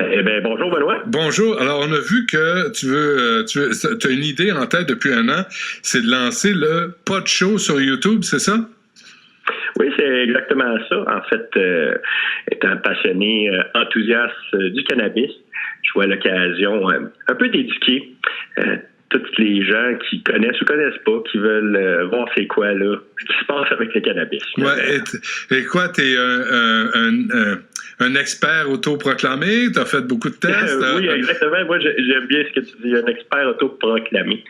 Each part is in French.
Eh bien, bonjour Benoît. Bonjour. Alors, on a vu que tu as une idée en tête depuis un an, c'est de lancer le Pod Show sur YouTube, c'est ça? Oui, c'est exactement ça. En fait, étant passionné, enthousiaste du cannabis, je vois l'occasion un peu d'éduquer tous les gens qui connaissent ou connaissent pas, qui veulent voir c'est quoi là, ce qui se passe avec le cannabis. Ouais, et quoi, t'es un expert autoproclamé? T'as fait beaucoup de tests? Oui, exactement. Moi, j'aime bien ce que tu dis, un expert autoproclamé.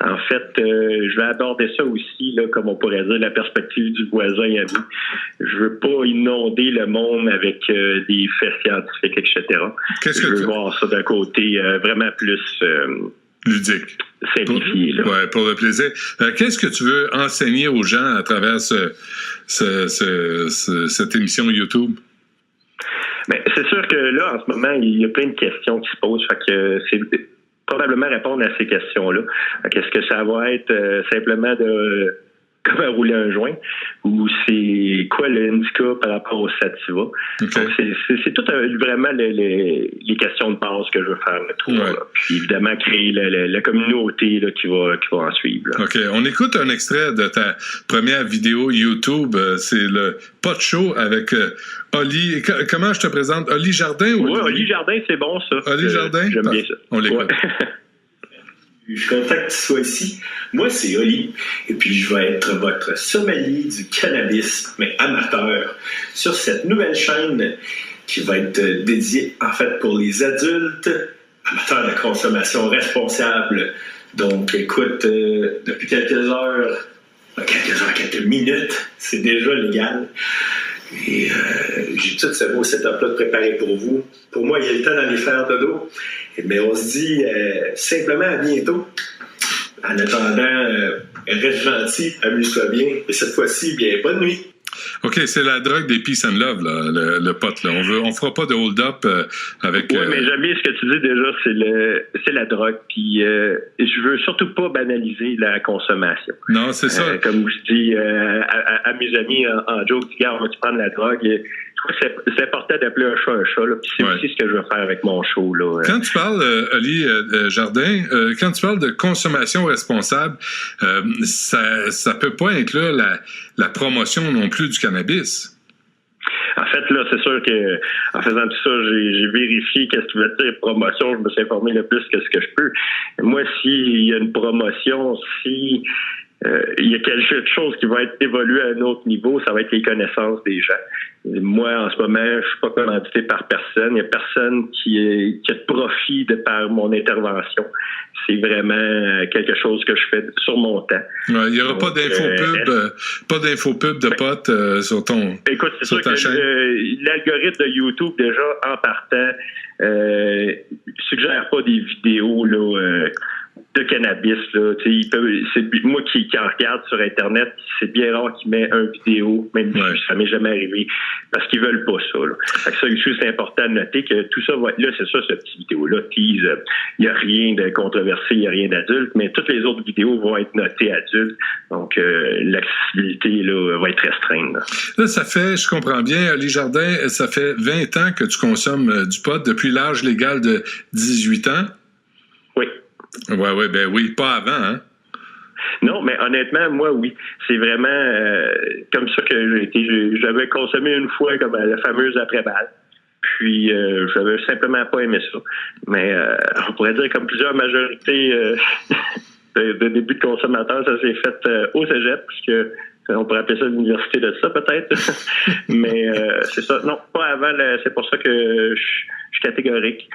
En fait, je vais aborder ça aussi, là, comme on pourrait dire, la perspective du voisin ami. Je veux pas inonder le monde avec des faits scientifiques, etc. Je veux voir ça d'un côté vraiment plus ludique. Simplifié, là. Ouais, pour le plaisir. Qu'est-ce que tu veux enseigner aux gens à travers cette émission YouTube? Mais c'est sûr que là, en ce moment, il y a plein de questions qui se posent. Fait que c'est probablement répondre à ces questions-là. Est-ce que ça va être simplement de comment rouler un joint ou c'est quoi le indica par rapport au sativa? Okay. Donc, c'est tout vraiment les questions de base que je veux faire le tour. Ouais. Puis évidemment, créer la communauté là, qui va en suivre. Là. OK. On écoute un extrait de ta première vidéo YouTube. C'est le Pod Show avec Oli. Comment je te présente? Oli Jardin? Oui, Oli Jardin, c'est bon ça. Oli Jardin? J'aime bien ça. On l'écoute. Ouais. Je suis content que tu sois ici. Moi, c'est Oli, et puis je vais être votre sommelier du cannabis, mais amateur, sur cette nouvelle chaîne qui va être dédiée, en fait, pour les adultes amateurs de consommation responsable. Donc, écoute, depuis quelques minutes, c'est déjà légal. Et j'ai tout ce beau setup-là de préparé pour vous. Pour moi, il y a le temps d'aller faire dodo. Mais on se dit simplement à bientôt. En attendant, reste gentil, amuse-toi bien. Et cette fois-ci, bien, bonne nuit. OK, c'est la drogue des peace and love, là, le pot. Là. On fera pas de hold-up avec... Oui, mais j'aime bien ce que tu dis déjà, c'est la drogue. Puis je veux surtout pas banaliser la consommation. Non, c'est ça. Comme je dis à mes amis en joke, gars, on va-tu prendre la drogue? Je crois que c'est important d'appeler un chat, là. Puis c'est aussi ce que je veux faire avec mon show, là. Quand tu parles, Oli Jardin, quand tu parles de consommation responsable, ça peut pas inclure la promotion non plus du cannabis. En fait, là, c'est sûr que en faisant tout ça, j'ai vérifié qu'est-ce qui veut dire promotion. Je me suis informé le plus que ce que je peux. Moi, s'il y a une promotion, il y a quelque chose qui va être évolué à un autre niveau, ça va être les connaissances des gens. Moi, en ce moment, je suis pas commandité par personne. Il n'y a personne qui a de profit par mon intervention. C'est vraiment quelque chose que je fais sur mon temps. Ouais, il n'y aura pas d'infopub de potes sur ton Écoute, c'est sûr que l'algorithme de YouTube, déjà, en partant, suggère pas des vidéos là, de cannabis. Là. C'est moi qui en regarde sur Internet, c'est bien rare qu'ils mettent une vidéo, même si ça m'est jamais arrivé, parce qu'ils veulent pas ça. Là. Fait que ça aussi, c'est important de noter que tout ça va être là, c'est ça, cette petite vidéo-là. Il n'y a rien de controversé, il n'y a rien d'adulte, mais toutes les autres vidéos vont être notées adultes. Donc, l'accessibilité là, va être restreinte. Là, ça fait, je comprends bien, Oli Jardin, ça fait 20 ans que tu consommes du pot, depuis l'âge légal de 18 ans. Oui. Oui, pas avant, hein? Non, mais honnêtement, moi, oui. C'est vraiment comme ça que j'avais consommé une fois comme la fameuse après-balle. Puis, j'avais simplement pas aimé ça. Mais on pourrait dire comme plusieurs majorités de début de consommateurs, ça s'est fait au cégep, puisque on pourrait appeler ça l'université de ça, peut-être. Mais c'est ça. Non, pas avant. C'est pour ça que je suis catégorique.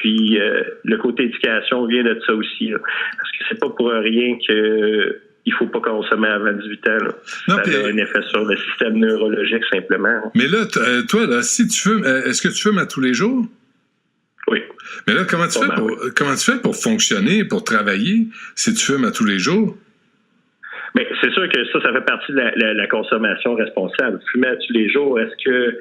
Puis le côté éducation vient de ça aussi. Là. Parce que c'est pas pour rien que il faut pas consommer avant 18 ans. Là. Non, ça a un effet sur le système neurologique, simplement. Mais là, toi, là, si tu fumes, est-ce que tu fumes à tous les jours? Oui. Mais là, comment tu fais pour fonctionner, pour travailler, si tu fumes à tous les jours? Mais c'est sûr que ça fait partie de la consommation responsable. Fumer à tous les jours, est-ce que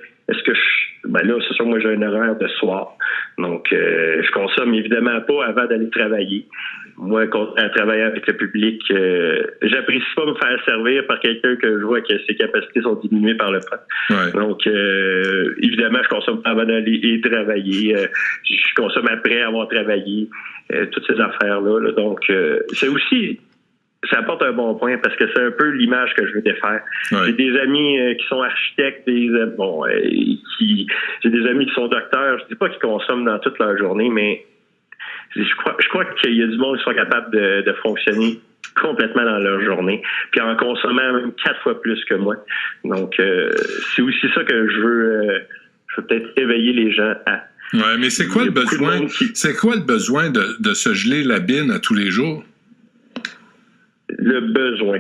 ben là, c'est sûr, moi, j'ai un horaire de soir. Donc, je consomme évidemment pas avant d'aller travailler. Moi, en travaillant avec le public, j'apprécie pas me faire servir par quelqu'un que je vois que ses capacités sont diminuées par le pot. Ouais. Donc, évidemment, je consomme pas avant d'aller travailler. Je consomme après avoir travaillé. Toutes ces affaires-là. Là. Donc, c'est aussi... Ça apporte un bon point parce que c'est un peu l'image que je veux défaire. Ouais. J'ai des amis qui sont architectes, j'ai des amis qui sont docteurs. Je dis pas qu'ils consomment dans toute leur journée, mais je crois qu'il y a du monde qui sont capables de fonctionner complètement dans leur journée, puis en consommant même 4 fois plus que moi. Donc, c'est aussi ça que je veux peut-être éveiller les gens à. Ouais, mais c'est quoi le besoin? C'est quoi le besoin de se geler la bine à tous les jours? Le besoin.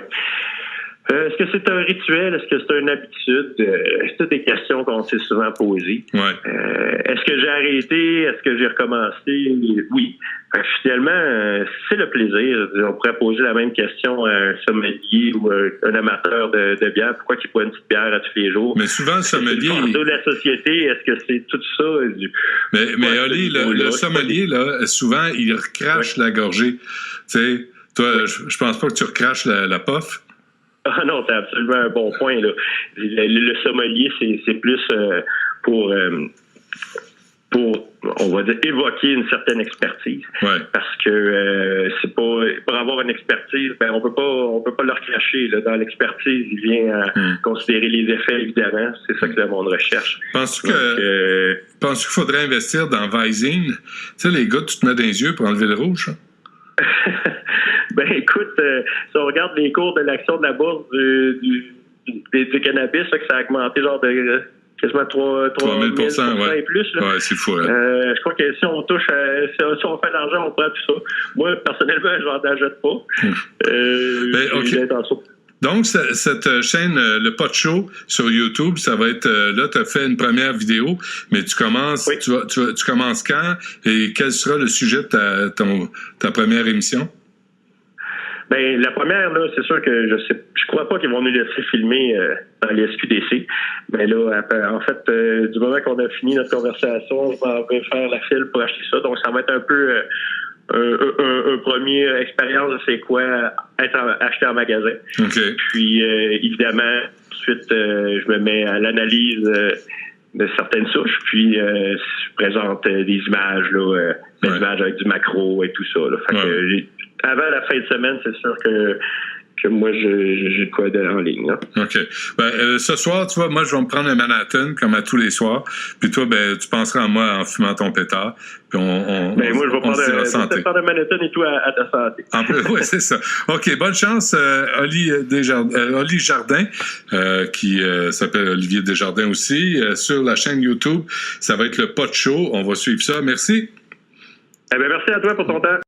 Est-ce que c'est un rituel? Est-ce que c'est une habitude? C'est toutes des questions qu'on s'est souvent posées. Ouais. Est-ce que j'ai arrêté? Est-ce que j'ai recommencé? Oui. Finalement, c'est le plaisir. On pourrait poser la même question à un sommelier ou un amateur de bière. Pourquoi il boit une petite bière à tous les jours? Mais souvent, le sommelier... C'est de la société. Est-ce que c'est tout ça? Mais Oli, le sommelier, là, souvent, il recrache la gorgée. Tu sais, toi, je pense pas que tu recraches la pof. Ah non, c'est absolument un bon point, là. Le sommelier, c'est plus pour on va dire évoquer une certaine expertise. Ouais. Parce que c'est pas pour avoir une expertise, ben on peut pas le recracher là. Dans l'expertise, il vient à considérer les effets, évidemment. C'est ça que le monde recherche. Penses-tu qu'il faudrait investir dans Visine? Tu sais, les gars, tu te mets dans les yeux pour enlever le rouge, hein? Ben écoute, si on regarde les cours de l'action de la bourse du cannabis, là, que ça a augmenté genre de quasiment 3000% ouais. et plus. Là. Ouais, c'est fou. Hein? Je crois que si on touche si on fait de l'argent, on prend tout ça. Moi, personnellement, je n'en achète pas. Okay. Donc, cette chaîne, le Pot Show sur YouTube, ça va être... là, tu as fait une première vidéo, mais tu commences... Oui. Tu commences quand? Et quel sera le sujet de ta première émission? Ben la première, là, c'est sûr que je crois pas qu'ils vont nous laisser filmer dans les SQDC. Mais là, en fait, du moment qu'on a fini notre conversation, on va faire la file pour acheter ça. Donc, ça va être un peu... un premier expérience de c'est quoi être acheté en magasin. Okay. Puis évidemment, ensuite je me mets à l'analyse de certaines souches, puis je présente des images là, des images avec du macro et tout ça. Là. Fait que, avant la fin de semaine, c'est sûr que moi, j'ai de quoi en ligne. Là. OK. Ben, ce soir, tu vois, moi, je vais me prendre un Manhattan, comme à tous les soirs. Puis toi, ben, tu penseras à moi en fumant ton pétard. Puis moi, je vais prendre un Manhattan et tout à ta santé. Oui, c'est ça. OK. Bonne chance, Oli Jardin, qui s'appelle Olivier Desjardins aussi, sur la chaîne YouTube. Ça va être le Pot Show. On va suivre ça. Merci. Eh bien, merci à toi pour ton temps.